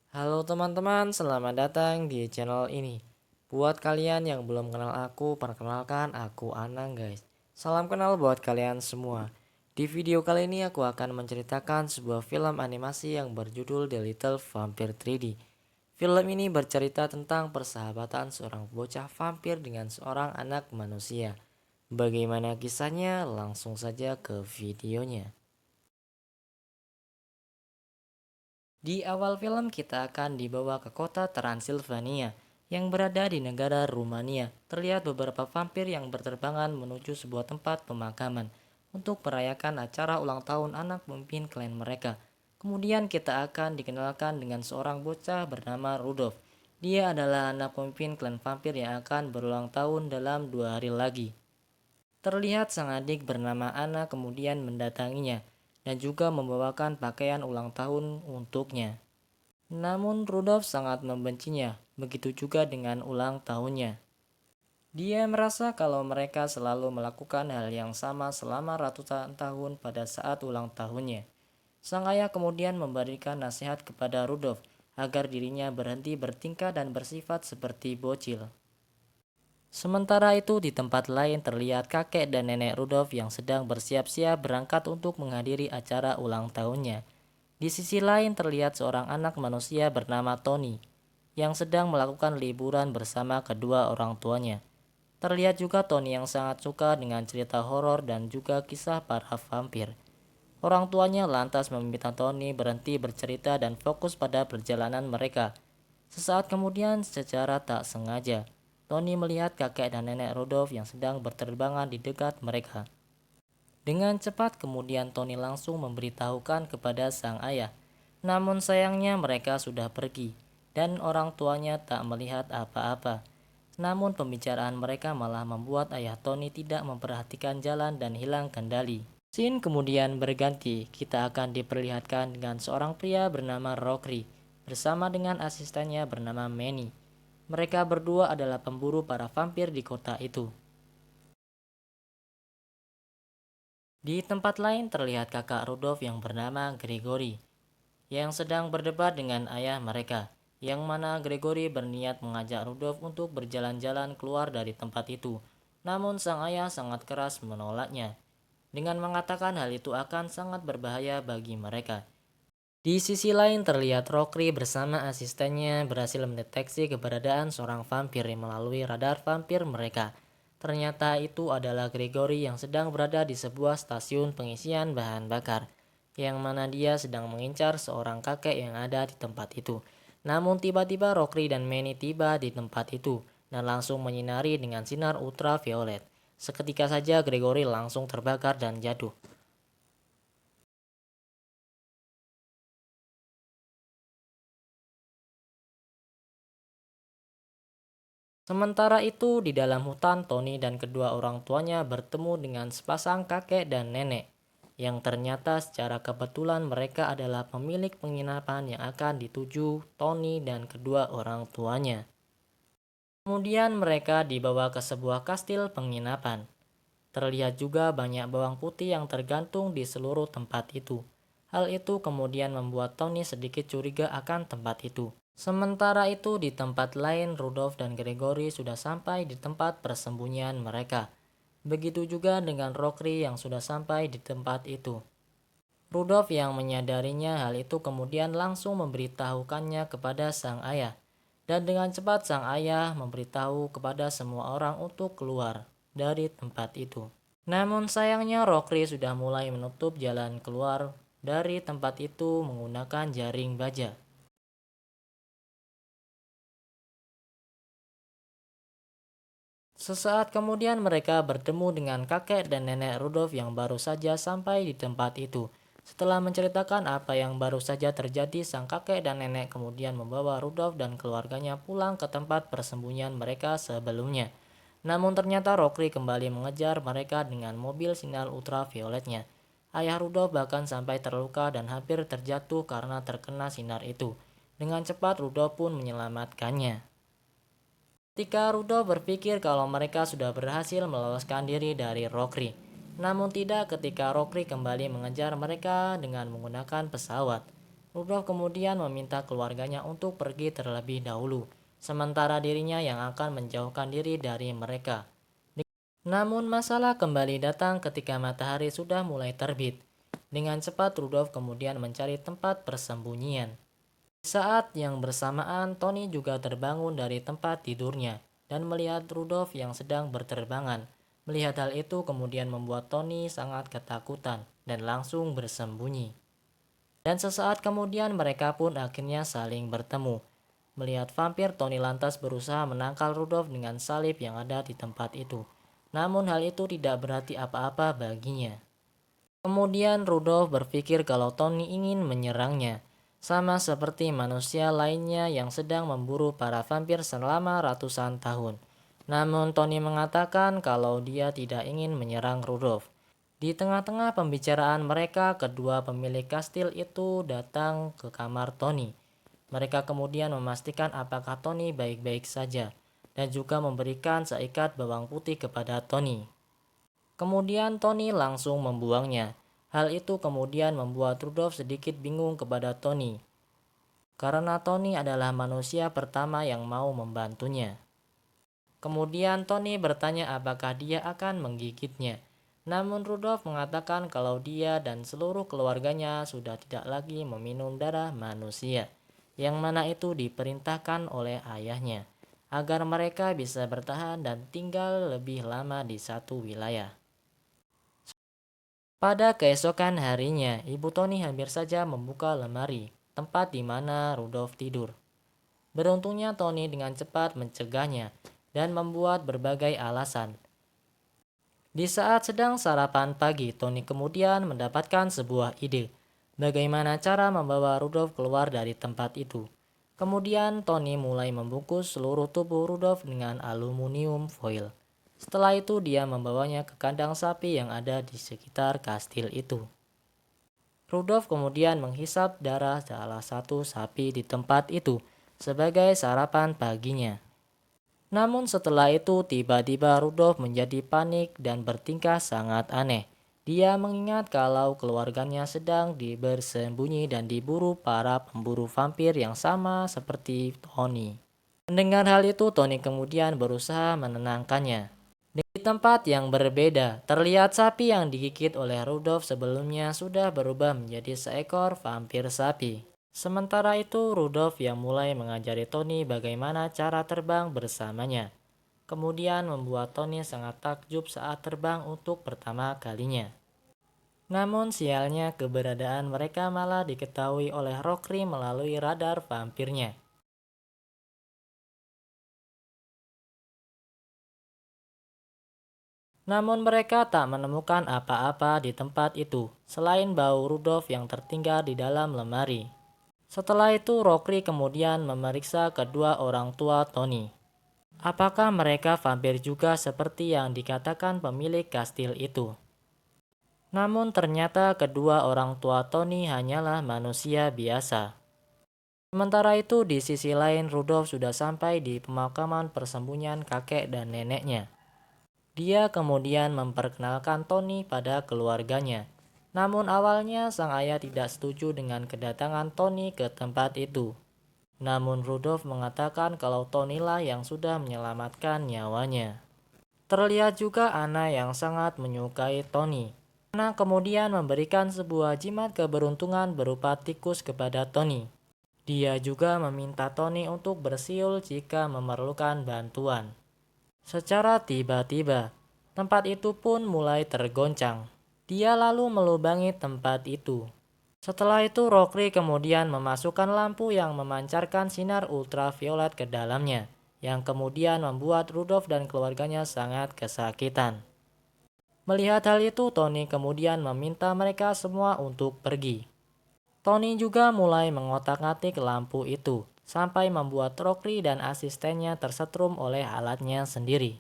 Halo teman-teman, selamat datang di channel ini. Buat kalian yang belum kenal aku, perkenalkan aku Anang guys. Salam kenal buat kalian semua. Di video kali ini aku akan menceritakan sebuah film animasi yang berjudul The Little Vampire 3D. Film ini bercerita tentang persahabatan seorang bocah vampir dengan seorang anak manusia. Bagaimana kisahnya? Langsung saja ke videonya. Di awal film kita akan dibawa ke kota Transilvania yang berada di negara Rumania. Terlihat beberapa vampir yang berterbangan menuju sebuah tempat pemakaman untuk merayakan acara ulang tahun anak pemimpin klan mereka. Kemudian kita akan dikenalkan dengan seorang bocah bernama Rudolf. Dia adalah anak pemimpin klan vampir yang akan berulang tahun dalam 2 hari lagi. Terlihat sang adik bernama Anna kemudian mendatanginya dan juga membawakan pakaian ulang tahun untuknya. Namun Rudolf sangat membencinya, begitu juga dengan ulang tahunnya. Dia merasa kalau mereka selalu melakukan hal yang sama selama ratusan tahun pada saat ulang tahunnya. Sang ayah kemudian memberikan nasihat kepada Rudolf agar dirinya berhenti bertingkah dan bersifat seperti bocil. Sementara itu di tempat lain terlihat kakek dan nenek Rudolf yang sedang bersiap-siap berangkat untuk menghadiri acara ulang tahunnya. Di sisi lain terlihat seorang anak manusia bernama Tony yang sedang melakukan liburan bersama kedua orang tuanya. Terlihat juga Tony yang sangat suka dengan cerita horor dan juga kisah para vampir. Orang tuanya lantas meminta Tony berhenti bercerita dan fokus pada perjalanan mereka. Sesaat kemudian secara tak sengaja, Tony melihat kakek dan nenek Rudolf yang sedang berterbangan di dekat mereka. Dengan cepat kemudian Tony langsung memberitahukan kepada sang ayah. Namun sayangnya mereka sudah pergi dan orang tuanya tak melihat apa-apa. Namun pembicaraan mereka malah membuat ayah Tony tidak memperhatikan jalan dan hilang kendali. Scene kemudian berganti, kita akan diperlihatkan dengan seorang pria bernama Rockry bersama dengan asistennya bernama Manny. Mereka berdua adalah pemburu para vampir di kota itu. Di tempat lain terlihat kakak Rudolf yang bernama Gregory yang sedang berdebat dengan ayah mereka, yang mana Gregory berniat mengajak Rudolf untuk berjalan-jalan keluar dari tempat itu. Namun sang ayah sangat keras menolaknya dengan mengatakan hal itu akan sangat berbahaya bagi mereka. Di sisi lain terlihat Rockry bersama asistennya berhasil mendeteksi keberadaan seorang vampir melalui radar vampir mereka. Ternyata itu adalah Gregory yang sedang berada di sebuah stasiun pengisian bahan bakar, yang mana dia sedang mengincar seorang kakek yang ada di tempat itu. Namun tiba-tiba Rockry dan Manny tiba di tempat itu dan langsung menyinari dengan sinar ultraviolet. Seketika saja Gregory langsung terbakar dan jatuh. Sementara itu, di dalam hutan, Tony dan kedua orang tuanya bertemu dengan sepasang kakek dan nenek, yang ternyata secara kebetulan mereka adalah pemilik penginapan yang akan dituju Tony dan kedua orang tuanya. Kemudian mereka dibawa ke sebuah kastil penginapan. Terlihat juga banyak bawang putih yang tergantung di seluruh tempat itu. Hal itu kemudian membuat Tony sedikit curiga akan tempat itu. Sementara itu di tempat lain Rudolf dan Gregory sudah sampai di tempat persembunyian mereka. Begitu juga dengan Rockry yang sudah sampai di tempat itu. Rudolf yang menyadarinya hal itu kemudian langsung memberitahukannya kepada sang ayah. Dan dengan cepat sang ayah memberitahu kepada semua orang untuk keluar dari tempat itu. Namun sayangnya Rockry sudah mulai menutup jalan keluar dari tempat itu menggunakan jaring baja. Sesaat kemudian mereka bertemu dengan kakek dan nenek Rudolf yang baru saja sampai di tempat itu. Setelah menceritakan apa yang baru saja terjadi, sang kakek dan nenek kemudian membawa Rudolf dan keluarganya pulang ke tempat persembunyian mereka sebelumnya. Namun ternyata Rockry kembali mengejar mereka dengan mobil sinar ultravioletnya. Ayah Rudolf bahkan sampai terluka dan hampir terjatuh karena terkena sinar itu. Dengan cepat Rudolf pun menyelamatkannya. Ketika Rudolf berpikir kalau mereka sudah berhasil meloloskan diri dari Rockry. Namun tidak ketika Rockry kembali mengejar mereka dengan menggunakan pesawat. Rudolf kemudian meminta keluarganya untuk pergi terlebih dahulu, sementara dirinya yang akan menjauhkan diri dari mereka. Namun masalah kembali datang ketika matahari sudah mulai terbit. Dengan cepat Rudolf kemudian mencari tempat persembunyian. Saat yang bersamaan, Tony juga terbangun dari tempat tidurnya dan melihat Rudolf yang sedang berterbangan. Melihat hal itu kemudian membuat Tony sangat ketakutan dan langsung bersembunyi. Dan sesaat kemudian mereka pun akhirnya saling bertemu. Melihat vampir, Tony lantas berusaha menangkal Rudolf dengan salib yang ada di tempat itu. Namun hal itu tidak berarti apa-apa baginya. Kemudian Rudolf berpikir kalau Tony ingin menyerangnya, sama seperti manusia lainnya yang sedang memburu para vampir selama ratusan tahun. Namun Tony mengatakan kalau dia tidak ingin menyerang Rudolf. Di tengah-tengah pembicaraan mereka, kedua pemilik kastil itu datang ke kamar Tony. Mereka kemudian memastikan apakah Tony baik-baik saja, dan juga memberikan seikat bawang putih kepada Tony. Kemudian Tony langsung membuangnya. Hal itu kemudian membuat Rudolf sedikit bingung kepada Tony, karena Tony adalah manusia pertama yang mau membantunya. Kemudian Tony bertanya apakah dia akan menggigitnya. Namun Rudolf mengatakan kalau dia dan seluruh keluarganya sudah tidak lagi meminum darah manusia, yang mana itu diperintahkan oleh ayahnya, agar mereka bisa bertahan dan tinggal lebih lama di satu wilayah. Pada keesokan harinya, Ibu Tony hampir saja membuka lemari, tempat di mana Rudolf tidur. Beruntungnya Tony dengan cepat mencegahnya dan membuat berbagai alasan. Di saat sedang sarapan pagi, Tony kemudian mendapatkan sebuah ide, bagaimana cara membawa Rudolf keluar dari tempat itu. Kemudian Tony mulai membungkus seluruh tubuh Rudolf dengan aluminium foil. Setelah itu dia membawanya ke kandang sapi yang ada di sekitar kastil itu. Rudolf kemudian menghisap darah salah satu sapi di tempat itu sebagai sarapan paginya. Namun setelah itu tiba-tiba Rudolf menjadi panik dan bertingkah sangat aneh. Dia mengingat kalau keluarganya sedang bersembunyi dan diburu para pemburu vampir yang sama seperti Tony. Mendengar hal itu, Tony kemudian berusaha menenangkannya. Di tempat yang berbeda, terlihat sapi yang digigit oleh Rudolf sebelumnya sudah berubah menjadi seekor vampir sapi. Sementara itu, Rudolf yang mulai mengajari Tony bagaimana cara terbang bersamanya. Kemudian membuat Tony sangat takjub saat terbang untuk pertama kalinya. Namun sialnya keberadaan mereka malah diketahui oleh Rokri melalui radar vampirnya. Namun mereka tak menemukan apa-apa di tempat itu, selain bau Rudolf yang tertinggal di dalam lemari. Setelah itu Rokri kemudian memeriksa kedua orang tua Tony. Apakah mereka vampir juga seperti yang dikatakan pemilik kastil itu? Namun ternyata kedua orang tua Tony hanyalah manusia biasa. Sementara itu di sisi lain Rudolf sudah sampai di pemakaman persembunyian kakek dan neneknya. Dia kemudian memperkenalkan Tony pada keluarganya. Namun awalnya sang ayah tidak setuju dengan kedatangan Tony ke tempat itu. Namun Rudolf mengatakan kalau Tony lah yang sudah menyelamatkan nyawanya. Terlihat juga Anna yang sangat menyukai Tony. Anna kemudian memberikan sebuah jimat keberuntungan berupa tikus kepada Tony. Dia juga meminta Tony untuk bersiul jika memerlukan bantuan. Secara tiba-tiba, tempat itu pun mulai tergoncang. Dia lalu melubangi tempat itu. Setelah itu Rokri kemudian memasukkan lampu yang memancarkan sinar ultraviolet ke dalamnya, yang kemudian membuat Rudolf dan keluarganya sangat kesakitan. Melihat hal itu, Tony kemudian meminta mereka semua untuk pergi. Tony juga mulai mengotak-atik lampu itu, sampai membuat Rokri dan asistennya tersetrum oleh alatnya sendiri.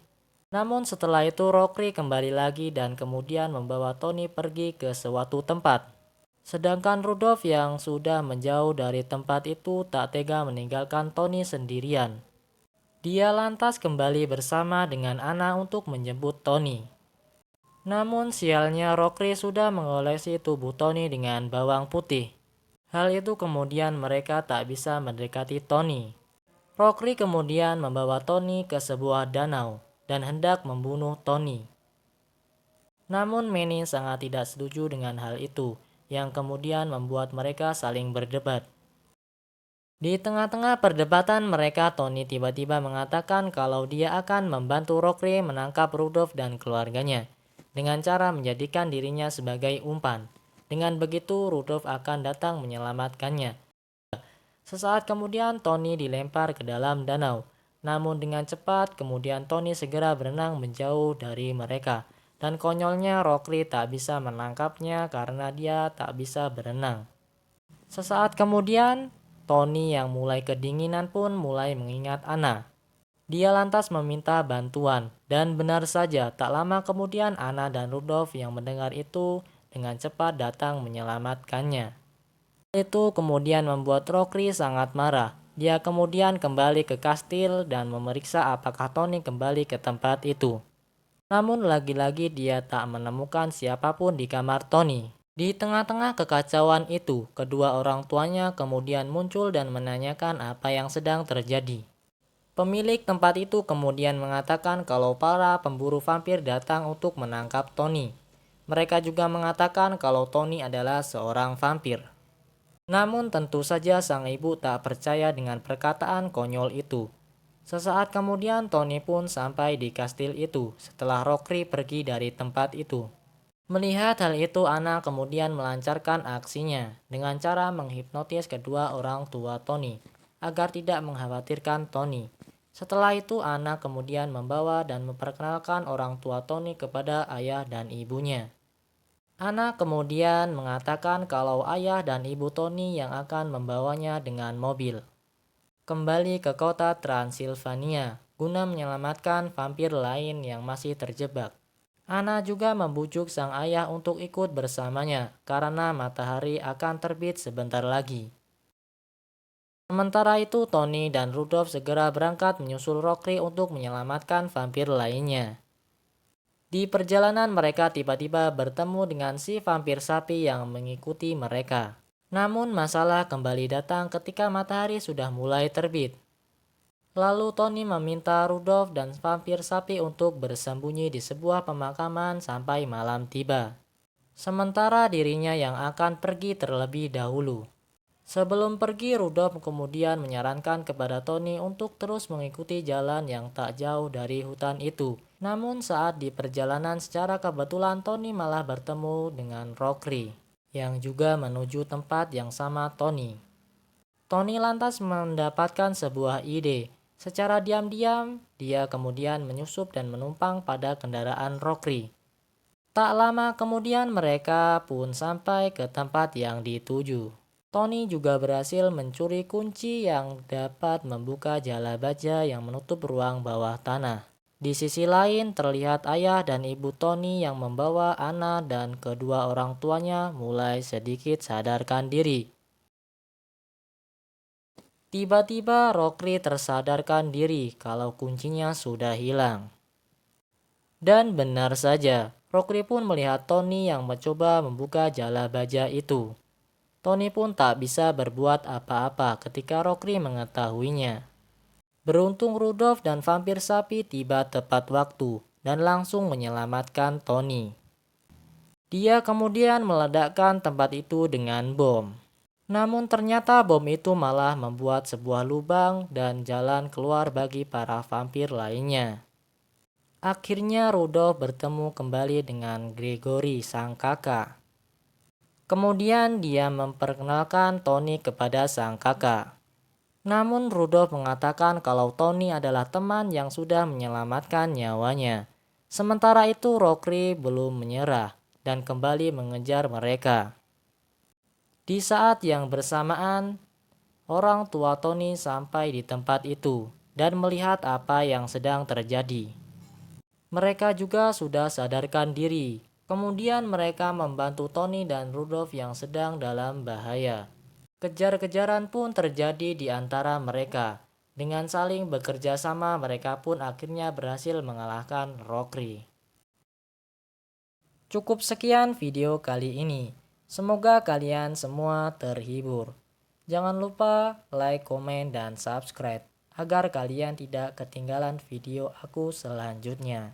Namun setelah itu Rokri kembali lagi dan kemudian membawa Tony pergi ke suatu tempat. Sedangkan Rudolf yang sudah menjauh dari tempat itu tak tega meninggalkan Tony sendirian. Dia lantas kembali bersama dengan Anna untuk menjemput Tony. Namun sialnya Rokri sudah mengoleksi tubuh Tony dengan bawang putih. Hal itu kemudian mereka tak bisa mendekati Tony. Rockri kemudian membawa Tony ke sebuah danau dan hendak membunuh Tony. Namun Manny sangat tidak setuju dengan hal itu, yang kemudian membuat mereka saling berdebat. Di tengah-tengah perdebatan mereka, Tony tiba-tiba mengatakan kalau dia akan membantu Rockri menangkap Rudolph dan keluarganya, dengan cara menjadikan dirinya sebagai umpan. Dengan begitu, Rudolph akan datang menyelamatkannya. Sesaat kemudian, Tony dilempar ke dalam danau. Namun dengan cepat, kemudian Tony segera berenang menjauh dari mereka. Dan konyolnya, Rockri tak bisa menangkapnya karena dia tak bisa berenang. Sesaat kemudian, Tony yang mulai kedinginan pun mulai mengingat Anna. Dia lantas meminta bantuan, dan benar saja tak lama kemudian Anna dan Rudolph yang mendengar itu dengan cepat datang menyelamatkannya. Itu kemudian membuat Rockri sangat marah. Dia kemudian kembali ke kastil dan memeriksa apakah Tony kembali ke tempat itu. Namun lagi-lagi dia tak menemukan siapapun di kamar Tony. Di tengah-tengah kekacauan itu, kedua orang tuanya kemudian muncul dan menanyakan apa yang sedang terjadi. Pemilik tempat itu kemudian mengatakan kalau para pemburu vampir datang untuk menangkap Tony. Mereka juga mengatakan kalau Tony adalah seorang vampir. Namun tentu saja sang ibu tak percaya dengan perkataan konyol itu. Sesaat kemudian Tony pun sampai di kastil itu setelah Rockri pergi dari tempat itu. Melihat hal itu, Anna kemudian melancarkan aksinya dengan cara menghipnotis kedua orang tua Tony agar tidak mengkhawatirkan Tony. Setelah itu, Anna kemudian membawa dan memperkenalkan orang tua Tony kepada ayah dan ibunya. Anna kemudian mengatakan kalau ayah dan ibu Tony yang akan membawanya dengan mobil kembali ke kota Transilvania guna menyelamatkan vampir lain yang masih terjebak. Anna juga membujuk sang ayah untuk ikut bersamanya karena matahari akan terbit sebentar lagi. Sementara itu, Tony dan Rudolph segera berangkat menyusul Rockri untuk menyelamatkan vampir lainnya. Di perjalanan mereka tiba-tiba bertemu dengan si vampir sapi yang mengikuti mereka. Namun masalah kembali datang ketika matahari sudah mulai terbit. Lalu Tony meminta Rudolph dan vampir sapi untuk bersembunyi di sebuah pemakaman sampai malam tiba. Sementara dirinya yang akan pergi terlebih dahulu. Sebelum pergi, Rudolph kemudian menyarankan kepada Tony untuk terus mengikuti jalan yang tak jauh dari hutan itu. Namun saat di perjalanan secara kebetulan Tony malah bertemu dengan Rockri, yang juga menuju tempat yang sama Tony. Tony lantas mendapatkan sebuah ide. Secara diam-diam, dia kemudian menyusup dan menumpang pada kendaraan Rockri. Tak lama kemudian mereka pun sampai ke tempat yang dituju. Tony juga berhasil mencuri kunci yang dapat membuka jala baja yang menutup ruang bawah tanah. Di sisi lain terlihat ayah dan ibu Tony yang membawa Anna dan kedua orang tuanya mulai sedikit sadarkan diri. Tiba-tiba Rockri tersadarkan diri kalau kuncinya sudah hilang. Dan benar saja, Rockri pun melihat Tony yang mencoba membuka jala baja itu. Tony pun tak bisa berbuat apa-apa ketika Rockri mengetahuinya. Beruntung Rudolph dan vampir sapi tiba tepat waktu dan langsung menyelamatkan Tony. Dia kemudian meledakkan tempat itu dengan bom. Namun ternyata bom itu malah membuat sebuah lubang dan jalan keluar bagi para vampir lainnya. Akhirnya Rudolph bertemu kembali dengan Gregory sang kakak. Kemudian dia memperkenalkan Tony kepada sang kakak. Namun Rudolph mengatakan kalau Tony adalah teman yang sudah menyelamatkan nyawanya. Sementara itu Rockri belum menyerah dan kembali mengejar mereka. Di saat yang bersamaan, orang tua Tony sampai di tempat itu dan melihat apa yang sedang terjadi. Mereka juga sudah sadarkan diri. Kemudian mereka membantu Tony dan Rudolph yang sedang dalam bahaya. Kejar-kejaran pun terjadi di antara mereka. Dengan saling bekerja sama, mereka pun akhirnya berhasil mengalahkan Rockri. Cukup sekian video kali ini. Semoga kalian semua terhibur. Jangan lupa like, komen, dan subscribe agar kalian tidak ketinggalan video aku selanjutnya.